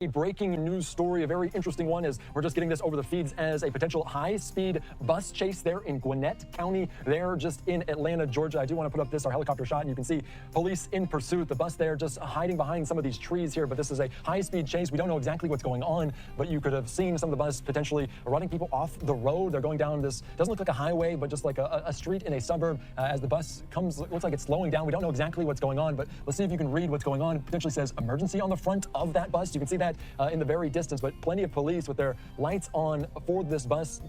A breaking news story, a very interesting one, as we're just getting this over the feeds as a potential high-speed bus chase there in Gwinnett County, there just in Atlanta, Georgia. I do want to put up our helicopter shot, and you can see police in pursuit. The bus there just hiding behind some of these trees here, but this is a high-speed chase. We don't know exactly what's going on, but you could have seen some of the bus potentially running people off the road. They're going down this, doesn't look like a highway, but just like a street in a suburb. As the bus comes, it looks like it's slowing down. We don't know exactly what's going on, but let's see if you can read what's going on. It potentially says emergency on the front of that bus. You can see that in the very distance, but plenty of police with their lights on for this bus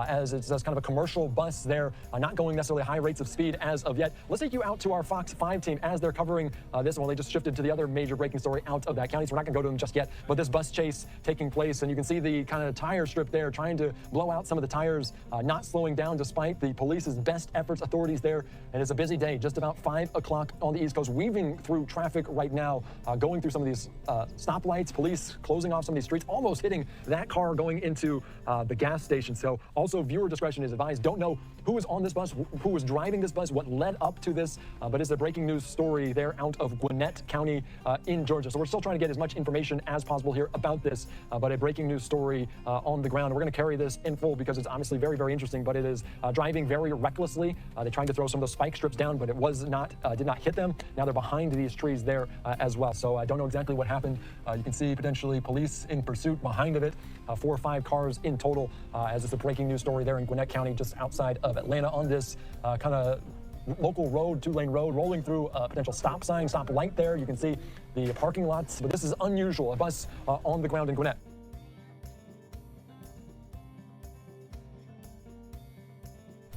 as it's kind of a commercial bus there, not going necessarily high rates of speed as of yet. Let's take you out to our Fox 5 team as they're covering this one. They just shifted to the other major breaking story out of that county, so we're not going to go to them just yet, but this bus chase taking place, and you can see the kind of tire strip there trying to blow out some of the tires, not slowing down despite the police's best efforts, authorities there, and it's a busy day, just about 5 o'clock on the East Coast, weaving through traffic right now, going through some of these stoplights, police closing off some of these streets, almost hitting that car going into the gas station. So also viewer discretion is advised. Don't know who was on this bus, who was driving this bus, what led up to this, but it's a breaking news story there out of Gwinnett County in Georgia. So we're still trying to get as much information as possible here about this, but a breaking news story on the ground. We're going to carry this in full because it's honestly very, very interesting, but it is driving very recklessly. They're trying to throw some of those spike strips down, but it was not, did not hit them. Now they're behind these trees there as well. So I don't know exactly what happened. You can see potentially police in pursuit behind of it, 4 or 5 cars in total, as it's a breaking news story there in Gwinnett County, just outside of Atlanta, on this kind of local road, 2-lane road, rolling through a potential stop sign, stop light there. You can see the parking lots, but this is unusual, a bus on the ground in Gwinnett.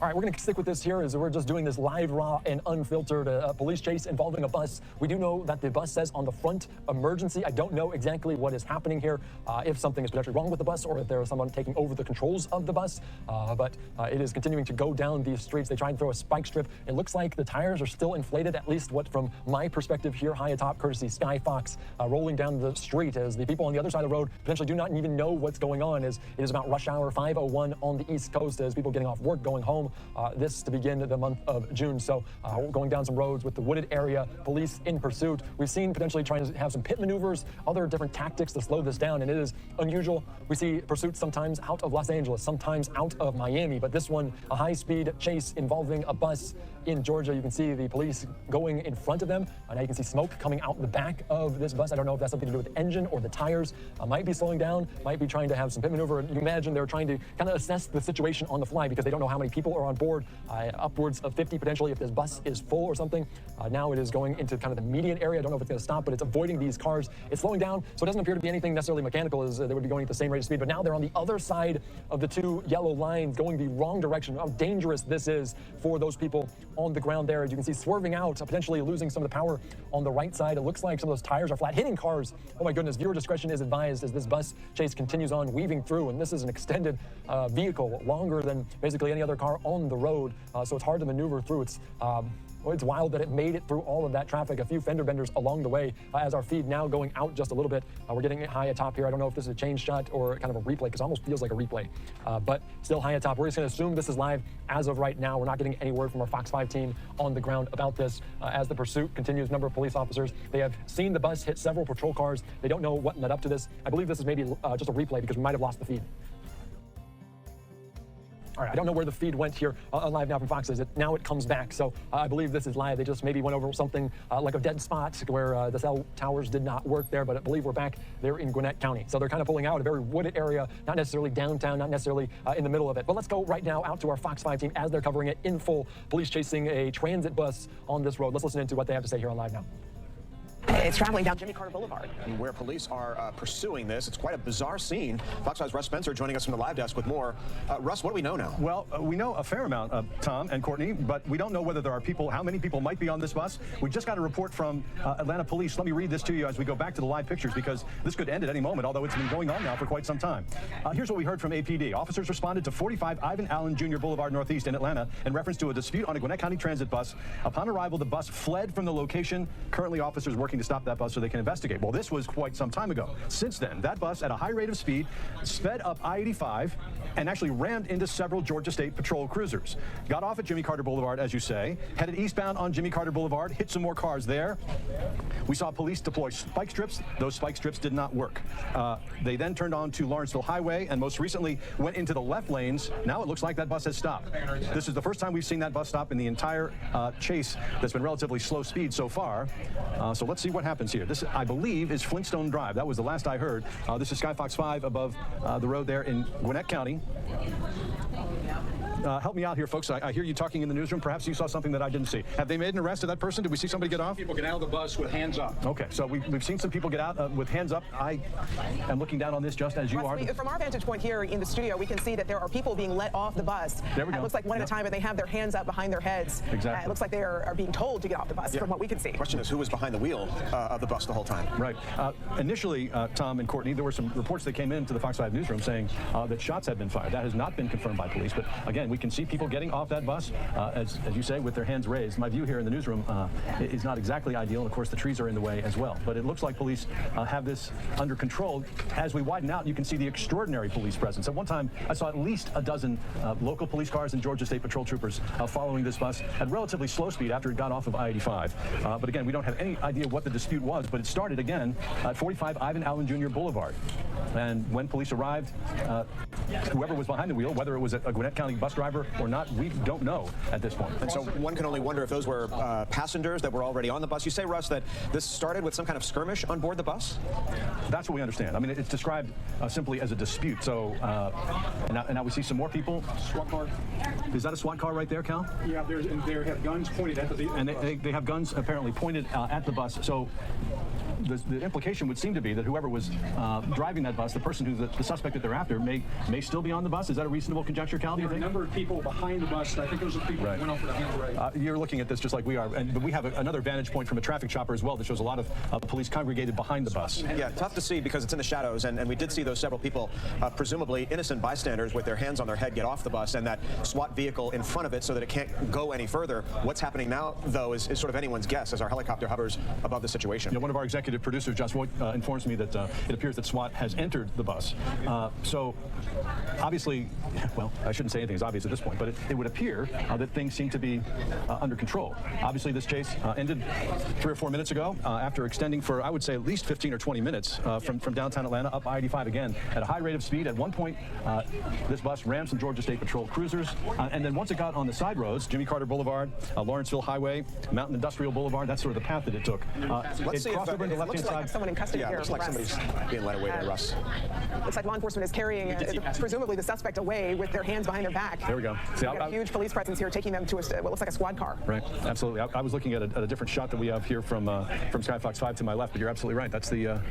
All right, we're going to stick with this here as we're just doing this live, raw, and unfiltered police chase involving a bus. We do know that the bus says on the front, emergency. I don't know exactly what is happening here, if something is potentially wrong with the bus or if there is someone taking over the controls of the bus, but it is continuing to go down these streets. They tried to throw a spike strip. It looks like the tires are still inflated, at least what from my perspective here high atop, courtesy Sky Fox, rolling down the street as the people on the other side of the road potentially do not even know what's going on, as it is about rush hour 5:01 on the East Coast as people getting off work, going home. This to begin the month of June. So going down some roads with the wooded area, police in pursuit. We've seen potentially trying to have some pit maneuvers, other different tactics to slow this down, and it is unusual. We see pursuits sometimes out of Los Angeles, sometimes out of Miami, but this one, a high-speed chase involving a bus in Georgia. You can see the police going in front of them. Now you can see smoke coming out the back of this bus. I don't know if that's something to do with the engine or the tires. Might be slowing down, might be trying to have some pit maneuver. You imagine they're trying to kind of assess the situation on the fly because they don't know how many people are on board. Upwards of 50 potentially if this bus is full or something. Now it is going into kind of the median area. I don't know if it's going to stop, but it's avoiding these cars. It's slowing down, so it doesn't appear to be anything necessarily mechanical, as they would be going at the same rate of speed. But now they're on the other side of the 2 yellow lines, going the wrong direction. How dangerous this is for those people on the ground there. As you can see, swerving out, potentially losing some of the power on the right side. It looks like some of those tires are flat, hitting cars. Oh my goodness, viewer discretion is advised as this bus chase continues on, weaving through, and this is an extended vehicle, longer than basically any other car on the road, so it's hard to maneuver through. It's wild that it made it through all of that traffic. A few fender benders along the way as our feed now going out just a little bit. We're getting it high atop here. I don't know if this is a change shot or kind of a replay because it almost feels like a replay, but still high atop. We're just going to assume this is live as of right now. We're not getting any word from our Fox 5 team on the ground about this as the pursuit continues. Number of police officers. They have seen the bus hit several patrol cars. They don't know what led up to this. I believe this is maybe just a replay because we might have lost the feed. All right, I don't know where the feed went here on Live Now from Fox. Now it comes back, so I believe this is live. They just maybe went over something like a dead spot where the cell towers did not work there, but I believe we're back there in Gwinnett County. So they're kind of pulling out a very wooded area, not necessarily downtown, not necessarily in the middle of it. But let's go right now out to our Fox 5 team as they're covering it in full. Police chasing a transit bus on this road. Let's listen into what they have to say here on Live Now. It's traveling down Jimmy Carter Boulevard. Where police are pursuing this. It's quite a bizarre scene. Fox 5's Russ Spencer joining us from the live desk with more. Russ, what do we know now? Well, we know a fair amount, Tom and Courtney, but we don't know whether there are people, how many people might be on this bus. We just got a report from Atlanta Police. Let me read this to you as we go back to the live pictures because this could end at any moment, although it's been going on now for quite some time. Here's what we heard from APD. Officers responded to 45 Ivan Allen Jr. Boulevard Northeast in Atlanta in reference to a dispute on a Gwinnett County transit bus. Upon arrival, the bus fled from the location. Currently, officers working looking to stop that bus so they can investigate. Well, this was quite some time ago. Since then, that bus at a high rate of speed sped up I-85 and actually rammed into several Georgia State Patrol cruisers. Got off at Jimmy Carter Boulevard, as you say, headed eastbound on Jimmy Carter Boulevard, hit some more cars there. We saw police deploy spike strips. Those spike strips did not work. They then turned on to Lawrenceville Highway and most recently went into the left lanes. Now it looks like that bus has stopped. This is the first time we've seen that bus stop in the entire chase that's been relatively slow speed so far. So let's see what happens here. This, I believe, is Flintstone Drive. That was the last I heard. This is Skyfox 5 above the road there in Gwinnett County. Help me out here, folks. I hear you talking in the newsroom. Perhaps you saw something that I didn't see. Have they made an arrest of that person? Did we see somebody get off? People get out of the bus with hands up. Okay, so we've seen some people get out with hands up. I am looking down on this just as you are. From our vantage point here in the studio, we can see that there are people being let off the bus. There we go. It looks like one at a time, but they have their hands up behind their heads. Exactly. It looks like they are being told to get off the bus, from what we can see. The question is, who was behind the wheel of the bus the whole time? Right. Initially, Tom and Courtney, there were some reports that came into the Fox 5 newsroom saying that shots had been fired. That has not been confirmed by police. But again, we can see people getting off that bus, as you say, with their hands raised. My view here in the newsroom is not exactly ideal, and of course the trees are in the way as well. But it looks like police have this under control. As we widen out, you can see the extraordinary police presence. At one time, I saw at least a dozen local police cars and Georgia State Patrol troopers following this bus at relatively slow speed after it got off of I-85. But again, we don't have any idea what the dispute was, but it started again at 45 Ivan Allen Jr. Boulevard. And when police arrived, whoever was behind the wheel, whether it was a Gwinnett County bus driver or not, we don't know at this point. And so one can only wonder if those were passengers that were already on the bus. You say, Russ, that this started with some kind of skirmish on board the bus? That's what we understand. I mean, it's described simply as a dispute. So, and now we see some more people. SWAT car. Is that a SWAT car right there, Cal? Yeah, they have guns pointed at the And they have guns apparently pointed at the bus. So the implication would seem to be that whoever was driving that bus, the person who's the suspect that they're after, may still be on the bus. Is that a reasonable conjecture, Cal, do you There are think? a number of people behind the bus. I think those are the people that went off with a hand raised. You're looking at this just like we are, but we have another vantage point from a traffic chopper as well that shows a lot of police congregated behind the bus. Yeah, tough to see because it's in the shadows, and we did see those several people, presumably innocent bystanders with their hands on their head, get off the bus, and that SWAT vehicle in front of it so that it can't go any further. What's happening now, though, is sort of anyone's guess as our helicopter hovers above the situation. You know, one of our executive producers, Josh Voigt, informs me that it appears that SWAT has entered the bus. So obviously, well, I shouldn't say anything is obvious at this point, but it would appear that things seem to be under control. Obviously, this chase ended 3 or 4 minutes ago after extending for, I would say, at least 15 or 20 minutes from downtown Atlanta up I-85 again at a high rate of speed. At one point, this bus rammed some Georgia State Patrol cruisers, and then once it got on the side roads, Jimmy Carter Boulevard, Lawrenceville Highway, Mountain Industrial Boulevard, that's sort of the path that it took. Let's see crossed over into the left-hand side. Someone in custody yeah, here. looks like somebody's being led away there, Russ. Looks like law enforcement is carrying presumably the suspect away with their hands behind their back. There we go. See, We've got a huge police presence here taking them to what looks like a squad car. Right, absolutely. I was looking at a different shot that we have here from Skyfox 5 to my left, but you're absolutely right. That's the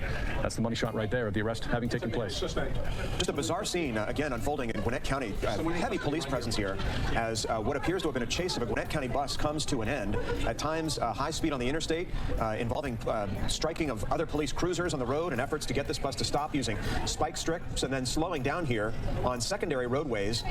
money shot right there of the arrest having taken place. Just a bizarre scene, again, unfolding in Gwinnett County. Heavy police presence here as what appears to have been a chase of a Gwinnett County bus comes to an end. At times, high speed on the interstate, involving striking of other police cruisers on the road and efforts to get this bus to stop using spike strips, and then slowing down here on secondary roadways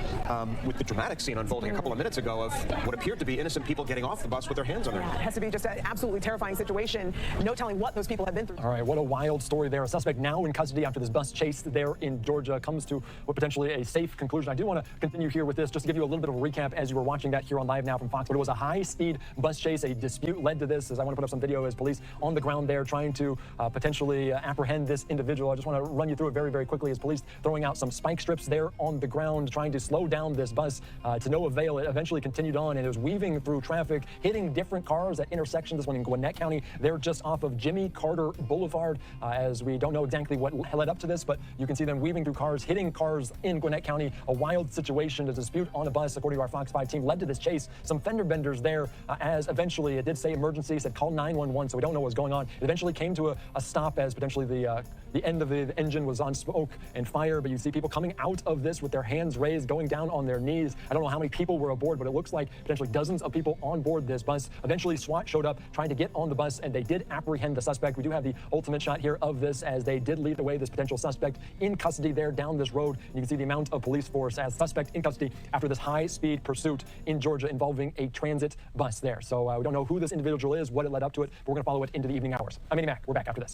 with the dramatic scene unfolding a couple of minutes ago of what appeared to be innocent people getting off the bus with their hands on their head. It has to be just an absolutely terrifying situation. No telling what those people have been through. All right, what a wild story there. A suspect now in custody after this bus chase there in Georgia comes to what potentially a safe conclusion. I do want to continue here with this just to give you a little bit of a recap as you were watching that here on Live Now from Fox. But it was a high-speed bus chase. A dispute led to this. As I want to put up some video as police on the ground there trying to potentially apprehend this individual. I just want to run you through it very, very quickly as police throwing out some spike strips there on the ground, trying to slow down this bus to no avail. It eventually continued on, and it was weaving through traffic, hitting different cars at intersections. This one in Gwinnett County. They're just off of Jimmy Carter Boulevard, as we don't know exactly what led up to this, but you can see them weaving through cars, hitting cars in Gwinnett County. A wild situation. A dispute on a bus, according to our Fox 5 team, led to this chase. Some fender benders there, as eventually it did say emergency, said call 911, so we don't know what's going on. It eventually came came to a stop as potentially the end of the engine was on smoke and fire, but you see people coming out of this with their hands raised, going down on their knees. I don't know how many people were aboard, but it looks like potentially dozens of people on board this bus. Eventually, SWAT showed up trying to get on the bus, and they did apprehend the suspect. We do have the ultimate shot here of this as they did lead away this potential suspect in custody there down this road. And you can see the amount of police force as suspect in custody after this high-speed pursuit in Georgia involving a transit bus there. So we don't know who this individual is, what it led up to it, but we're going to follow it into the evening hours. I'm Andy Mack. We're back after this.